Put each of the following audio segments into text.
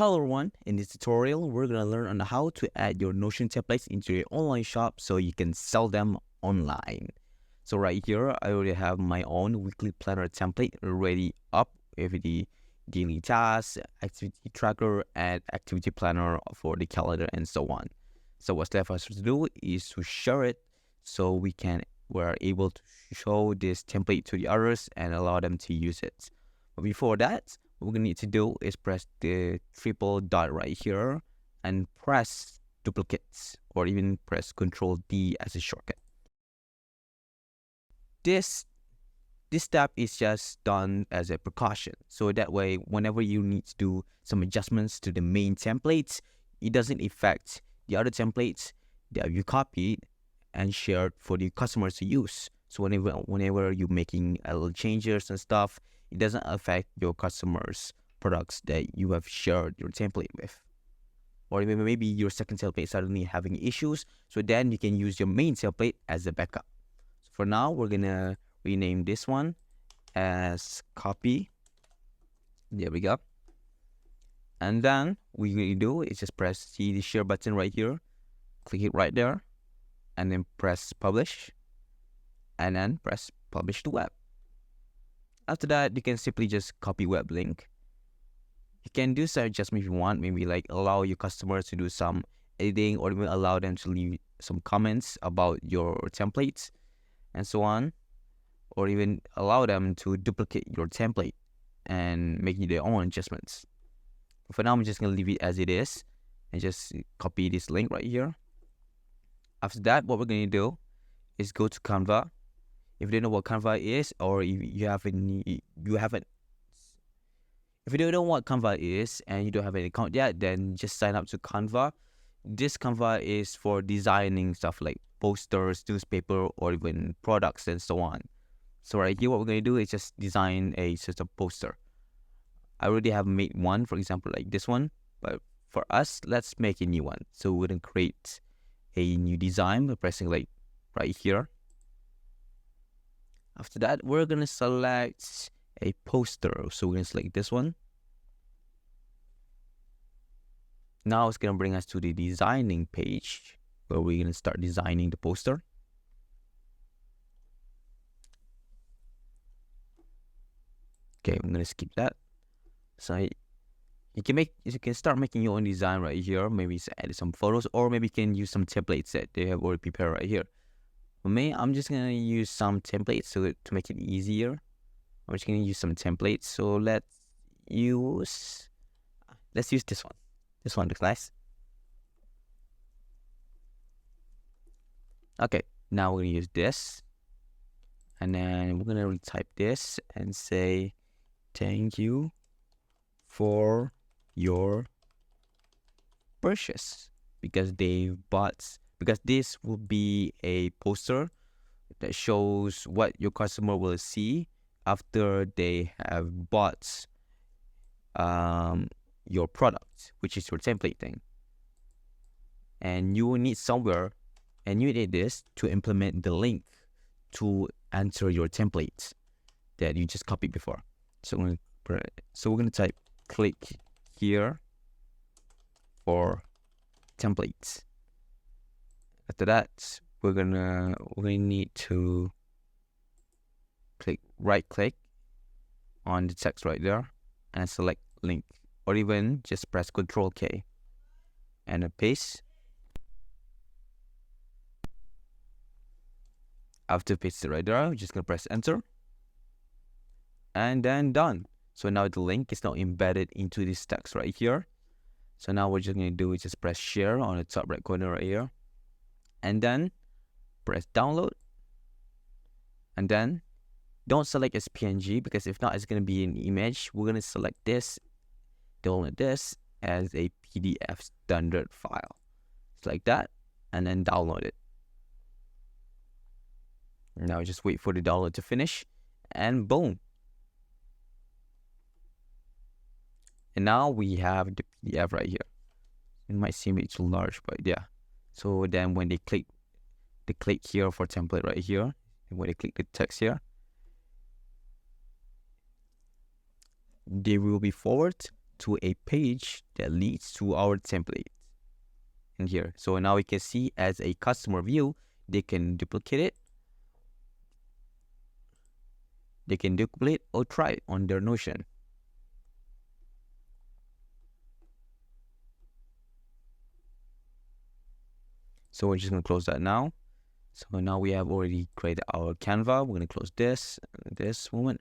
Hello everyone, in this tutorial we're going to learn on how to add your Notion templates into your online shop so you can sell them online. So right here I already have my own weekly planner template already up with the daily tasks, activity tracker, and activity planner for the calendar and so on. So what's left for us to do is to share it so we're able to show this template to the others and allow them to use it. But before that, what we're going to need to do is press the triple dot right here and press duplicates, or even press Control D as a shortcut. This step is just done as a precaution. So that way, whenever you need to do some adjustments to the main templates, it doesn't affect the other templates that you copied and shared for the customers to use. So whenever you're making little changes and stuff, it doesn't affect your customers' products that you have shared your template with. Or even maybe your second template suddenly having issues, so then you can use your main template as a backup. So for now, we're gonna rename this one as copy. There we go. And then what you're gonna do is just press the share button right here, click it right there, and then press publish, and then press publish to web. After that, you can simply just copy web link. You can do some adjustment if you want, maybe like allow your customers to do some editing, or even allow them to leave some comments about your templates and so on, or even allow them to duplicate your template and make their own adjustments. But for now, I'm just going to leave it as it is and just copy this link right here. After that, what we're going to do is go to Canva. If you don't know what Canva is, or if you don't know what Canva is and you don't have an account yet, then just sign up to Canva. This Canva is for designing stuff like posters, newspaper, or even products and so on. So right here, what we're going to do is just design a sort of poster. I already have made one, for example, like this one. But for us, let's make a new one. So we're going to create a new design by pressing like right here. After that, we're going to select a poster. So we're going to select this one. Now it's going to bring us to the designing page where we're going to start designing the poster. Okay, I'm going to skip that. So you can start making your own design right here. Maybe add some photos, or maybe you can use some templates that they have already prepared right here. For me, I'm just going to use some templates to make it easier. I'm just going to use some templates. So let's use this one. This one looks nice. Okay, now we're going to use this. And then we're going to retype this and say, thank you for your purchase, because this will be a poster that shows what your customer will see after they have bought your product, which is your template thing. And you will need somewhere, and you need this to implement the link to enter your template that you just copied before. So we're going to type click here for templates. After that, we're gonna need to right click on the text right there and select link, or even just press Control K and paste. After pasting right there, we're just gonna press enter, and then done. So now the link is now embedded into this text right here. So now what we're just going to do is just press share on the top right corner right here. And then press download. And then don't select as PNG, because if not, it's going to be an image. We're going to select this, download this as a PDF standard file. Just like that. And then download it. Now just wait for the download to finish. And boom. And now we have the PDF right here. It might seem a bit too large, but yeah. So then when they click here for template right here, and when they click the text here, they will be forwarded to a page that leads to our template in here. So now we can see as a customer view, they can duplicate it. They can duplicate or try it on their Notion. So we're just going to close that now. So now we have already created our Canva. We're going to close this moment.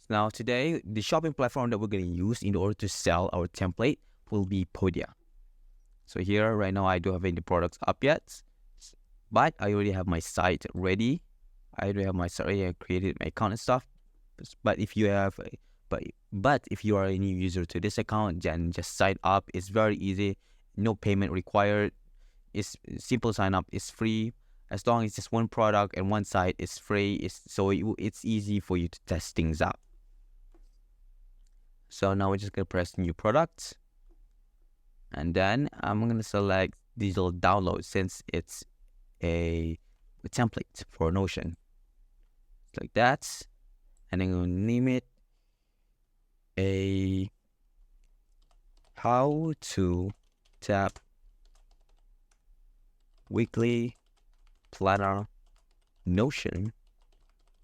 So now today, the shopping platform that we're going to use in order to sell our template will be Podia. So here right now, I don't have any products up yet, but I already have my site ready. I already have my site ready. I created my account and stuff. But if you have, but if you are a new user to this account, then just sign up. It's very easy. No payment required. It's simple sign up. It's free. As long as it's just one product and one site, it's free. It's easy for you to test things out. So now we're just gonna press new product, and then I'm gonna select digital download since it's a template for Notion, like that, and I'm gonna name it a how to tap weekly planner Notion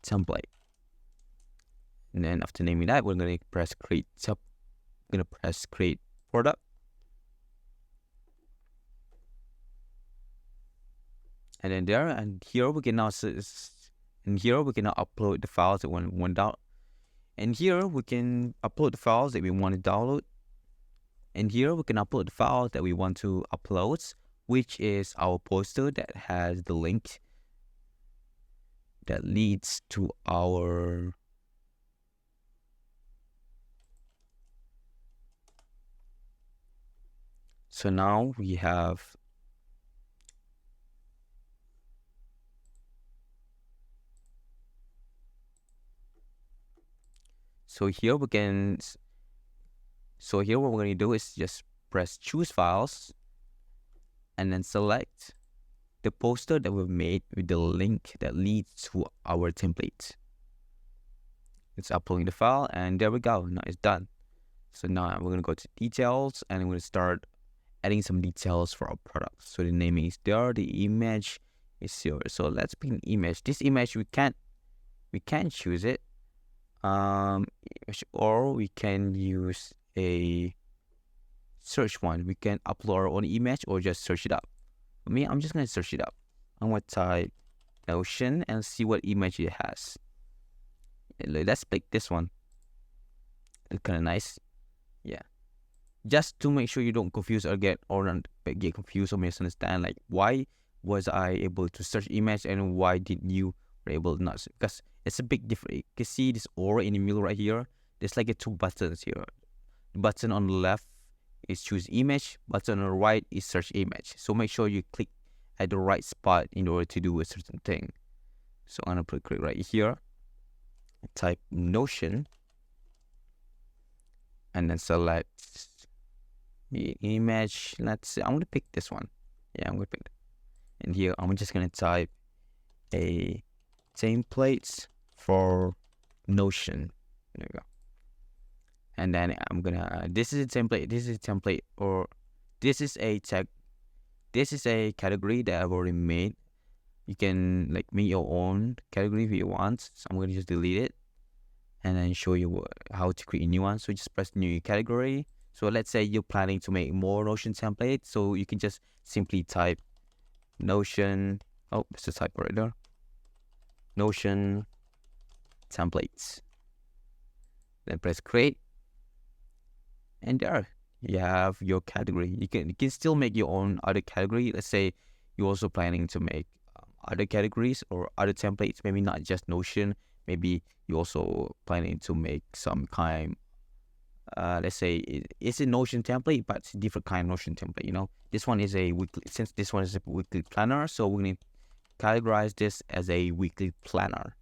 template. And then after naming that, we're going to press create product. And then there, and here we can now upload the files that we want to download. And here we can upload the files that we want to download. And here we can upload the files that we want to upload, which is our poster that has the link that leads to our so now we have here what we're going to do is just press choose files and then select the poster that we've made with the link that leads to our template. It's uploading the file, and there we go. Now it's done. So now we're going to go to details, and we're going to start adding some details for our product. So the naming is there, the image is here. So let's pick an image. This image we can't choose it, or we can use a search one. We can upload our own image or just search it up. For me, I'm just going to search it up. I'm going to type Notion and see what image it has. Let's pick this one. It's kind of nice. Yeah. Just to make sure you don't confuse or get confused or misunderstand, like why was I able to search image and why did you were able to not? Because it's a big difference. You can see this aura in the middle right here. There's like two buttons here. The button on the left is choose image. Button on the right is search image. So make sure you click at the right spot in order to do a certain thing. So I'm gonna click right here. Type Notion. And then select the image. Let's see. I'm gonna pick this one. Yeah, I'm gonna pick it. And here I'm just gonna type a template for Notion. There you go. And then I'm gonna. This is a template. This is a template, or this is a tag. This is a category that I've already made. You can like make your own category if you want. So I'm gonna just delete it, and then show you how to create a new one. So just press new category. So let's say you're planning to make more Notion templates. So you can just simply type Notion. Oh, it's a typo right there. Notion templates. Then press create. And there you have your category. You can still make your own other category. Let's say you're also planning to make other categories or other templates. Maybe not just Notion. Maybe you're also planning to make some kind. Let's say it's a Notion template, but it's a different kind of Notion template. You know, this one is a weekly. Since this one is a weekly planner, so we're gonna categorize this as a weekly planner.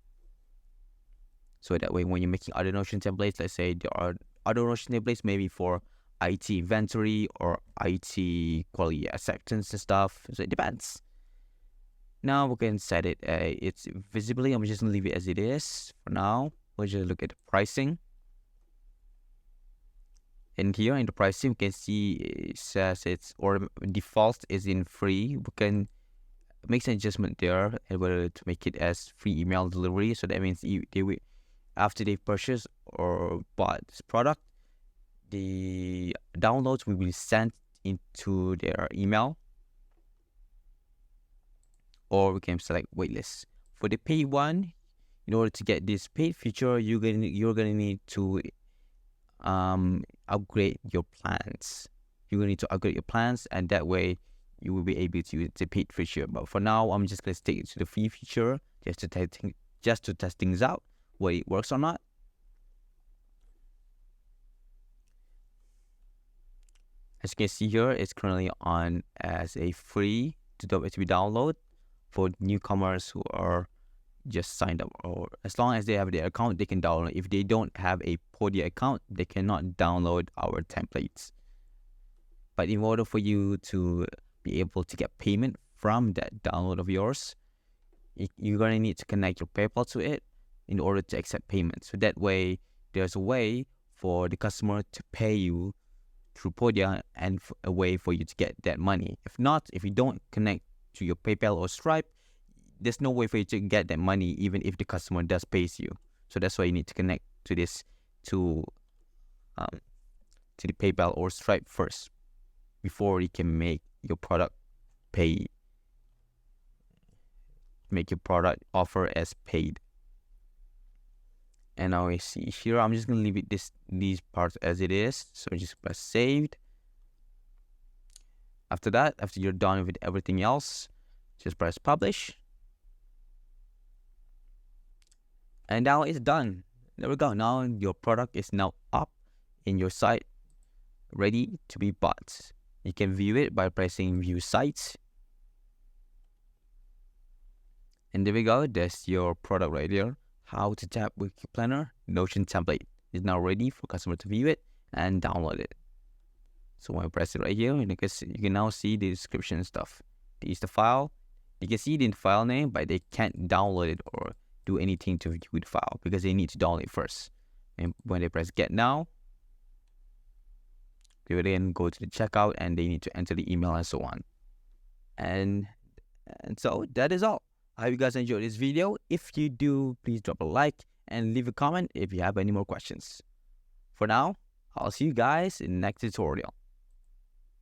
So that way, when you're making other Notion templates, let's say there are other Notion templates maybe for IT inventory or IT quality acceptance and stuff. So it depends. Now we can set it. It's visibly. I'm just gonna leave it as it is for now. We'll just look at the pricing. And here in the pricing, you can see it says it's or default is in free. We can make an adjustment there and whether to make it as free email delivery. So that means they will, after they purchase or bought this product, the downloads will be sent into their email, or we can select waitlist. For the paid one, in order to get this paid feature, you're gonna need to upgrade your plans. You're gonna need to upgrade your plans, and that way you will be able to use the paid feature. But for now, I'm just gonna stick to the free feature just to test things out, whether it works or not. As you can see here, it's currently on as a free to be download for newcomers who are just signed up, or as long as they have their account, they can download. If they don't have a Podia account, they cannot download our templates. But in order for you to be able to get payment from that download of yours, you're gonna need to connect your PayPal to it in order to accept payment. So that way, there's a way for the customer to pay you through Podia and a way for you to get that money. If not, if you don't connect to your PayPal or Stripe, there's no way for you to get that money even if the customer does pays you. So that's why you need to connect to this to the PayPal or Stripe first before you can make your product make your product offer as paid. And now we see here, I'm just gonna leave it these parts as it is. So just press saved. After that, after you're done with everything else, just press publish. And now it's done. There we go. Now your product is now up in your site, ready to be bought. You can view it by pressing view site. And there we go. That's your product right there. How to tap Wiki Planner Notion template is now ready for customer to view it and download it. So when I press it right here, you can now see the description and stuff. This is the file. You can see it in the file name, but they can't download it or do anything to view the file because they need to download it first. And when they press get now, they will then go to the checkout and they need to enter the email and so on. And so that is all. I hope you guys enjoyed this video. If you do, please drop a like and leave a comment if you have any more questions. For now, I'll see you guys in the next tutorial.